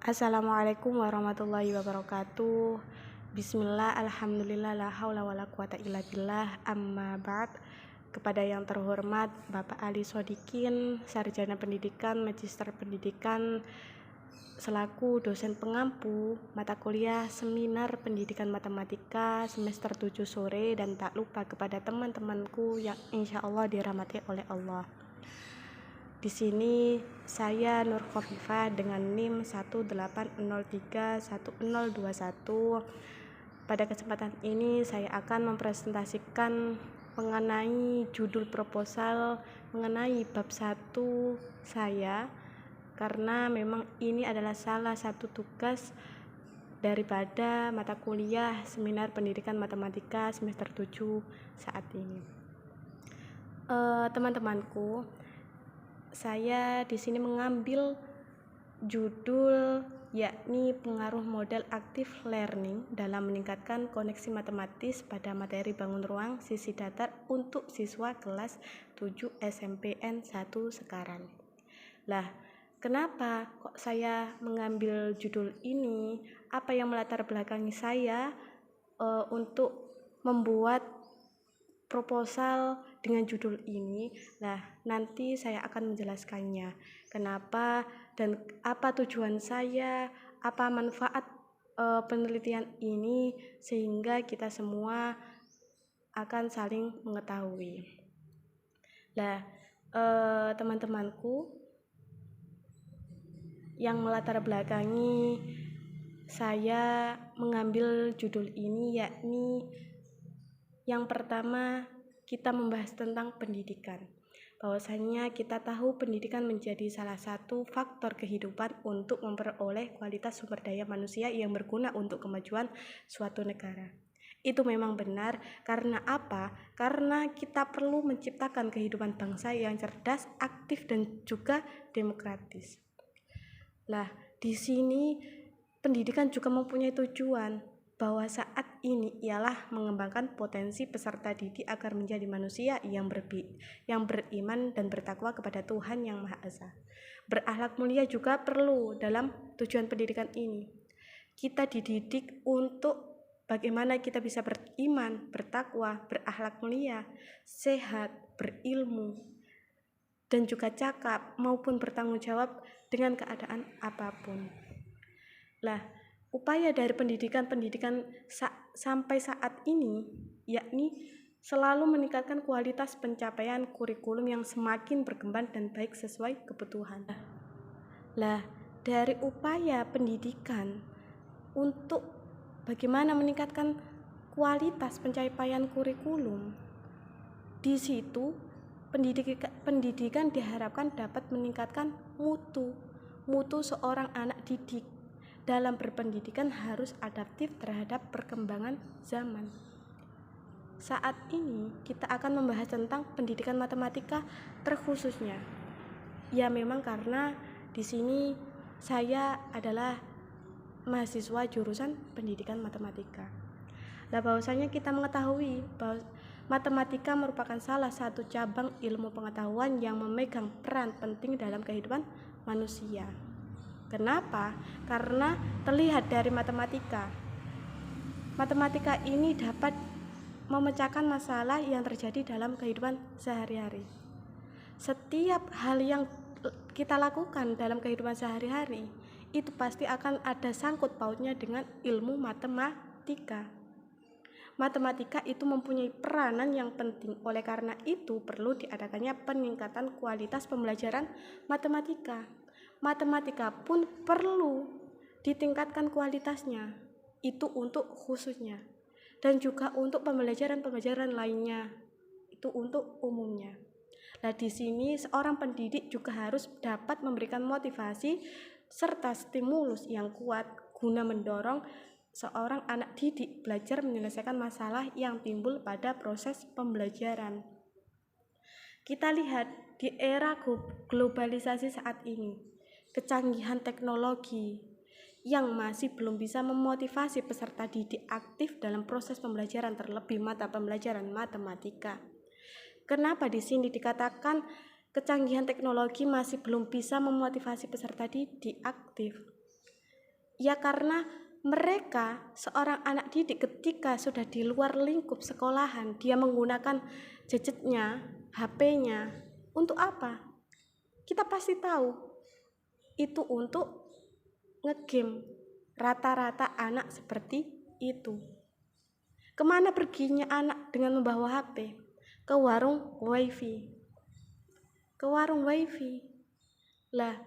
Assalamualaikum warahmatullahi wabarakatuh. Bismillah, alhamdulillah, la haula wala quwata illa billah, amma ba'd. Kepada yang terhormat Bapak Ali Sodikin, Sarjana Pendidikan, Magister Pendidikan, selaku dosen pengampu mata kuliah Seminar Pendidikan Matematika semester 7 sore, dan tak lupa kepada teman-temanku yang insya Allah dirahmati oleh Allah. Di sini saya Nur Khofifah dengan NIM 180311021. Pada kesempatan ini saya akan mempresentasikan mengenai judul proposal mengenai bab 1 saya, karena memang ini adalah salah satu tugas daripada mata kuliah Seminar Pendidikan Matematika semester 7 saat ini. Teman-temanku, saya di sini mengambil judul yakni pengaruh model active learning dalam meningkatkan koneksi matematis pada materi bangun ruang sisi datar untuk siswa kelas 7 SMPN 1 sekarang. Lah, kenapa kok saya mengambil judul ini? Apa yang melatar belakangi saya untuk membuat proposal dengan judul ini? Nah, nanti saya akan menjelaskannya. Kenapa dan apa tujuan saya, apa manfaat penelitian ini, sehingga kita semua akan saling mengetahui. Nah, teman-temanku, yang melatar belakangi saya mengambil judul ini yakni yang pertama, kita membahas tentang pendidikan. Bahwasanya kita tahu pendidikan menjadi salah satu faktor kehidupan untuk memperoleh kualitas sumber daya manusia yang berguna untuk kemajuan suatu negara. Itu memang benar. Karena apa? Karena kita perlu menciptakan kehidupan bangsa yang cerdas, aktif, dan juga demokratis. Nah, di sini pendidikan juga mempunyai tujuan, bahwa saat ini ialah mengembangkan potensi peserta didik agar menjadi manusia yang beriman dan bertakwa kepada Tuhan Yang Maha Esa. Berakhlak mulia juga perlu dalam tujuan pendidikan ini. Kita dididik untuk bagaimana kita bisa beriman, bertakwa, berakhlak mulia, sehat, berilmu, dan juga cakap maupun bertanggung jawab dengan keadaan apapun. Lah, upaya dari pendidikan sampai saat ini yakni selalu meningkatkan kualitas pencapaian kurikulum yang semakin berkembang dan baik sesuai kebutuhan. Lah, dari upaya pendidikan untuk bagaimana meningkatkan kualitas pencapaian kurikulum, di situ pendidikan diharapkan dapat meningkatkan mutu seorang anak didik. Dalam berpendidikan harus adaptif terhadap perkembangan zaman. Saat ini kita akan membahas tentang pendidikan matematika terkhususnya. Ya, memang karena di sini saya adalah mahasiswa jurusan pendidikan matematika. Nah, bahwasanya kita mengetahui bahwa matematika merupakan salah satu cabang ilmu pengetahuan yang memegang peran penting dalam kehidupan manusia. Kenapa? Karena terlihat dari matematika. Matematika ini dapat memecahkan masalah yang terjadi dalam kehidupan sehari-hari. Setiap hal yang kita lakukan dalam kehidupan sehari-hari itu pasti akan ada sangkut pautnya dengan ilmu matematika. Matematika itu mempunyai peranan yang penting. Oleh karena itu perlu diadakannya peningkatan kualitas pembelajaran matematika. Matematika pun perlu ditingkatkan kualitasnya, itu untuk khususnya, dan juga untuk pembelajaran lainnya, itu untuk umumnya. Nah, di sini seorang pendidik juga harus dapat memberikan motivasi serta stimulus yang kuat guna mendorong seorang anak didik belajar menyelesaikan masalah yang timbul pada proses pembelajaran. Kita lihat di era globalisasi saat ini, kecanggihan teknologi yang masih belum bisa memotivasi peserta didik aktif dalam proses pembelajaran, terlebih mata pembelajaran matematika. Kenapa di sini dikatakan kecanggihan teknologi masih belum bisa memotivasi peserta didik aktif? Ya karena mereka, seorang anak didik ketika sudah di luar lingkup sekolahan, dia menggunakan gadgetnya, HP-nya, untuk apa? Kita pasti tahu, itu untuk ngegame. Rata-rata anak seperti itu. Kemana perginya anak dengan membawa HP? Ke warung wifi. Lah,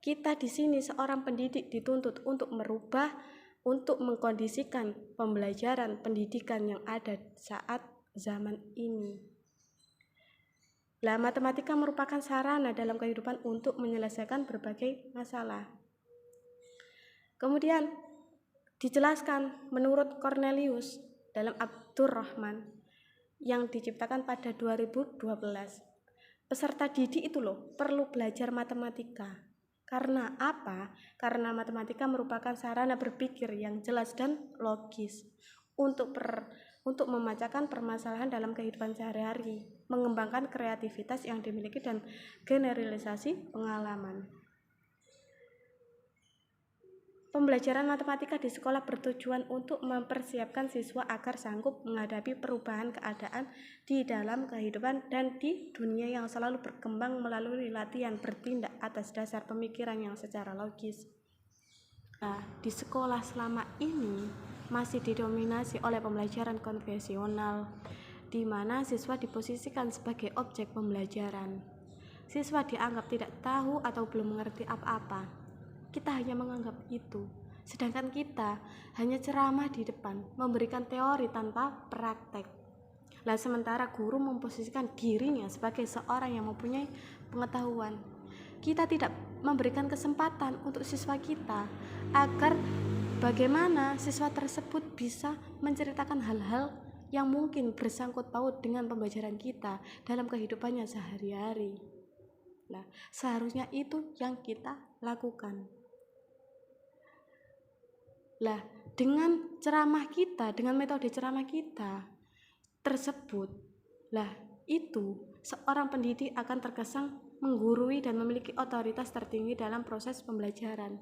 kita di sini seorang pendidik dituntut untuk merubah, untuk mengkondisikan pembelajaran pendidikan yang ada saat zaman ini. Lah, matematika merupakan sarana dalam kehidupan untuk menyelesaikan berbagai masalah. Kemudian dijelaskan menurut Cornelius dalam Abdurrahman yang diciptakan pada 2012. Peserta didik itu perlu belajar matematika. Karena apa? Karena matematika merupakan sarana berpikir yang jelas dan logis untuk memecahkan permasalahan dalam kehidupan sehari-hari, mengembangkan kreativitas yang dimiliki dan generalisasi pengalaman. Pembelajaran matematika di sekolah bertujuan untuk mempersiapkan siswa agar sanggup menghadapi perubahan keadaan di dalam kehidupan dan di dunia yang selalu berkembang melalui latihan bertindak atas dasar pemikiran yang secara logis. Nah, di sekolah selama ini masih didominasi oleh pembelajaran konvensional, di mana siswa diposisikan sebagai objek pembelajaran. Siswa dianggap tidak tahu atau belum mengerti apa-apa. Kita hanya menganggap itu, sedangkan kita hanya ceramah di depan, memberikan teori tanpa praktek. Lah sementara guru memposisikan dirinya sebagai seorang yang mempunyai pengetahuan. Kita tidak memberikan kesempatan untuk siswa kita agar bagaimana siswa tersebut bisa menceritakan hal-hal yang mungkin bersangkut paut dengan pembelajaran kita dalam kehidupannya sehari-hari. Nah, seharusnya itu yang kita lakukan. Lah, dengan ceramah kita, dengan metode ceramah kita tersebut, lah itu seorang pendidik akan terkesan menggurui dan memiliki otoritas tertinggi dalam proses pembelajaran.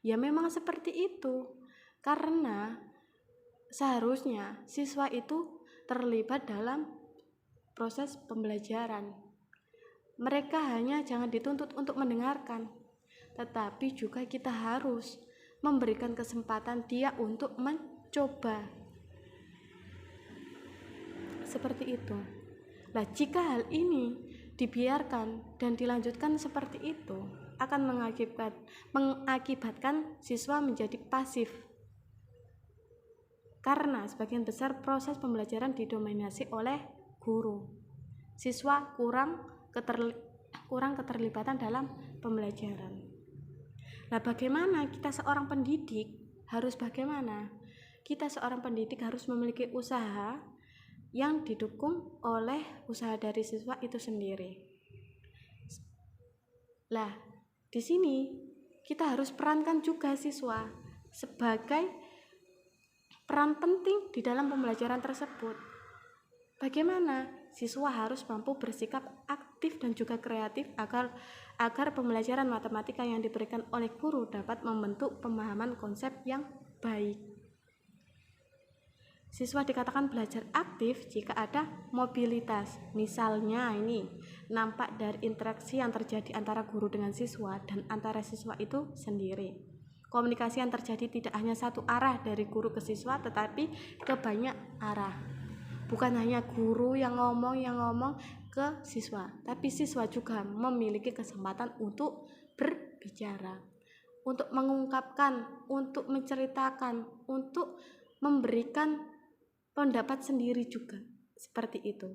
Ya memang seperti itu, karena seharusnya siswa itu terlibat dalam proses pembelajaran. Mereka hanya jangan dituntut untuk mendengarkan, tetapi juga kita harus memberikan kesempatan dia untuk mencoba. Seperti itu. Nah, jika hal ini dibiarkan dan dilanjutkan seperti itu, akan mengakibatkan siswa menjadi pasif. Karena sebagian besar proses pembelajaran didominasi oleh guru. Siswa kurang keterlibatan dalam pembelajaran. Nah, bagaimana kita seorang pendidik harus bagaimana? Kita seorang pendidik harus memiliki usaha yang didukung oleh usaha dari siswa itu sendiri. Lah, di sini kita harus perankan juga siswa sebagai peran penting di dalam pembelajaran tersebut. Bagaimana? Siswa harus mampu bersikap aktif dan juga kreatif agar pembelajaran matematika yang diberikan oleh guru dapat membentuk pemahaman konsep yang baik. Siswa dikatakan belajar aktif jika ada mobilitas. Misalnya ini nampak dari interaksi yang terjadi antara guru dengan siswa dan antara siswa itu sendiri. Komunikasi yang terjadi tidak hanya satu arah dari guru ke siswa, tetapi ke banyak arah. Bukan hanya guru yang ngomong ke siswa, tapi siswa juga memiliki kesempatan untuk berbicara, untuk mengungkapkan, untuk menceritakan, untuk memberikan pendapat sendiri juga. Seperti itu.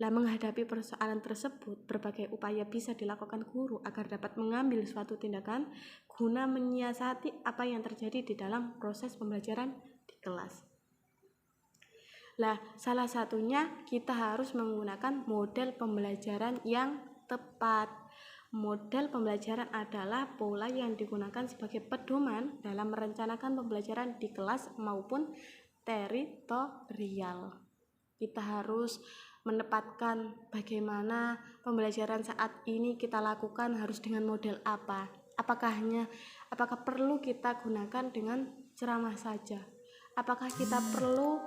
Lah, menghadapi persoalan tersebut, berbagai upaya bisa dilakukan guru agar dapat mengambil suatu tindakan guna menyiasati apa yang terjadi di dalam proses pembelajaran di kelas. Lah, salah satunya kita harus menggunakan model pembelajaran yang tepat. Model pembelajaran adalah pola yang digunakan sebagai pedoman dalam merencanakan pembelajaran di kelas maupun teritorial. Kita harus menempatkan bagaimana pembelajaran saat ini kita lakukan harus dengan model apa. Apakah perlu kita gunakan dengan ceramah saja? Apakah kita perlu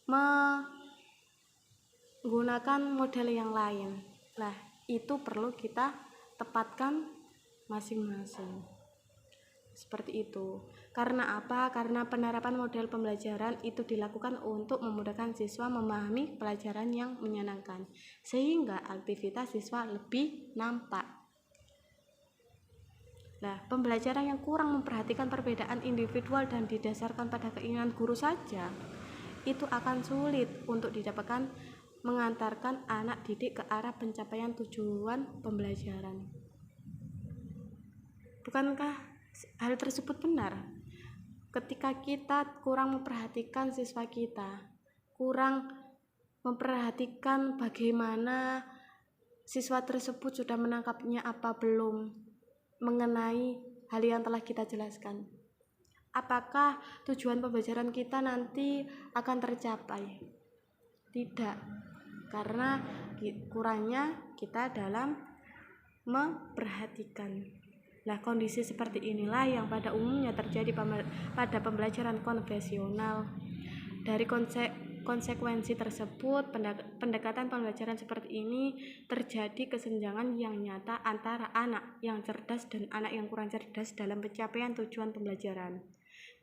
menggunakan model yang lain? Nah, itu perlu kita tepatkan masing-masing. Seperti itu. Karena apa? Karena penerapan model pembelajaran itu dilakukan untuk memudahkan siswa memahami pelajaran yang menyenangkan, sehingga aktivitas siswa lebih nampak. Nah, pembelajaran yang kurang memperhatikan perbedaan individual dan didasarkan pada keinginan guru saja, itu akan sulit untuk didapatkan mengantarkan anak didik ke arah pencapaian tujuan pembelajaran. Bukankah hal tersebut benar? Ketika kita kurang memperhatikan siswa kita, kurang memperhatikan bagaimana siswa tersebut sudah menangkapnya apa belum mengenai hal yang telah kita jelaskan, apakah tujuan pembelajaran kita nanti akan tercapai? Tidak, karena kurangnya kita dalam memperhatikan. Nah, kondisi seperti inilah yang pada umumnya terjadi pada pembelajaran konvensional. Dari konsekuensi tersebut, pendekatan pembelajaran seperti ini terjadi kesenjangan yang nyata antara anak yang cerdas dan anak yang kurang cerdas dalam pencapaian tujuan pembelajaran.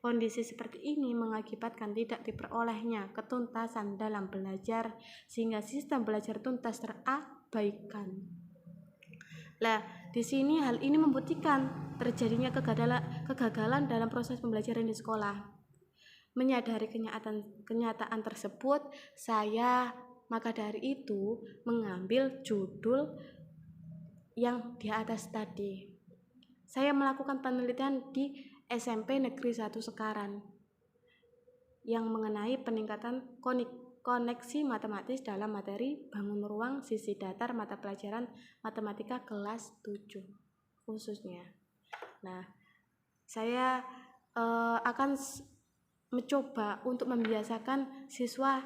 Kondisi seperti ini mengakibatkan tidak diperolehnya ketuntasan dalam belajar, sehingga sistem belajar tuntas terabaikan. Nah, di sini hal ini membuktikan terjadinya kegagalan dalam proses pembelajaran di sekolah. Menyadari kenyataan tersebut, maka dari itu mengambil judul yang di atas tadi. Saya melakukan penelitian di SMP Negeri 1 Sekaran yang mengenai peningkatan koneksi matematis dalam materi bangun ruang sisi datar mata pelajaran matematika kelas 7 khususnya. Nah, saya akan mencoba untuk membiasakan siswa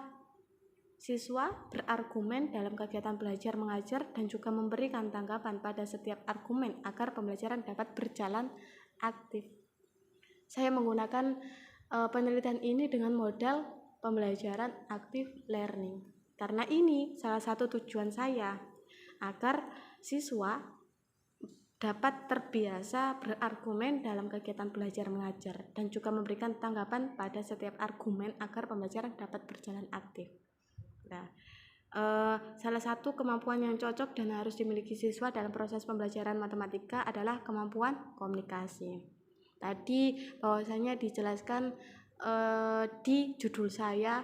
berargumen dalam kegiatan belajar mengajar dan juga memberikan tanggapan pada setiap argumen agar pembelajaran dapat berjalan aktif. Saya menggunakan penelitian ini dengan modal pembelajaran active learning, karena ini salah satu tujuan saya agar siswa dapat terbiasa berargumen dalam kegiatan belajar mengajar dan juga memberikan tanggapan pada setiap argumen agar pembelajaran dapat berjalan aktif. Nah, salah satu kemampuan yang cocok dan harus dimiliki siswa dalam proses pembelajaran matematika adalah kemampuan komunikasi. Tadi bahwasanya dijelaskan di judul saya,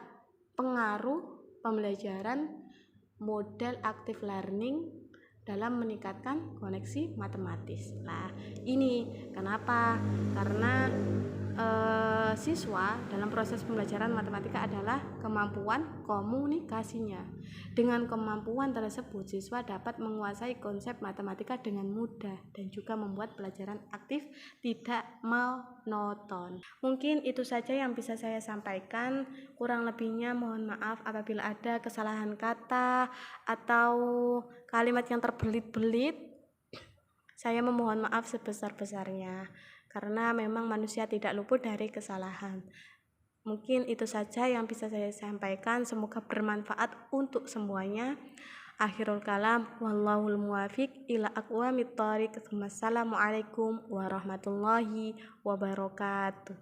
pengaruh pembelajaran model active learning dalam meningkatkan koneksi matematis. Nah, ini kenapa? Karena siswa dalam proses pembelajaran matematika adalah kemampuan komunikasinya. Dengan kemampuan tersebut, siswa dapat menguasai konsep matematika dengan mudah dan juga membuat pelajaran aktif, tidak monoton. Mungkin itu saja yang bisa saya sampaikan. Kurang lebihnya mohon maaf apabila ada kesalahan kata atau kalimat yang terbelit-belit. Saya memohon maaf sebesar-besarnya, karena memang manusia tidak luput dari kesalahan. Mungkin itu saja yang bisa saya sampaikan, semoga bermanfaat untuk semuanya. Akhirul kalam, wallahul muwafiq ila aqwamit thoriq. Wassalamualaikum warahmatullahi wabarakatuh.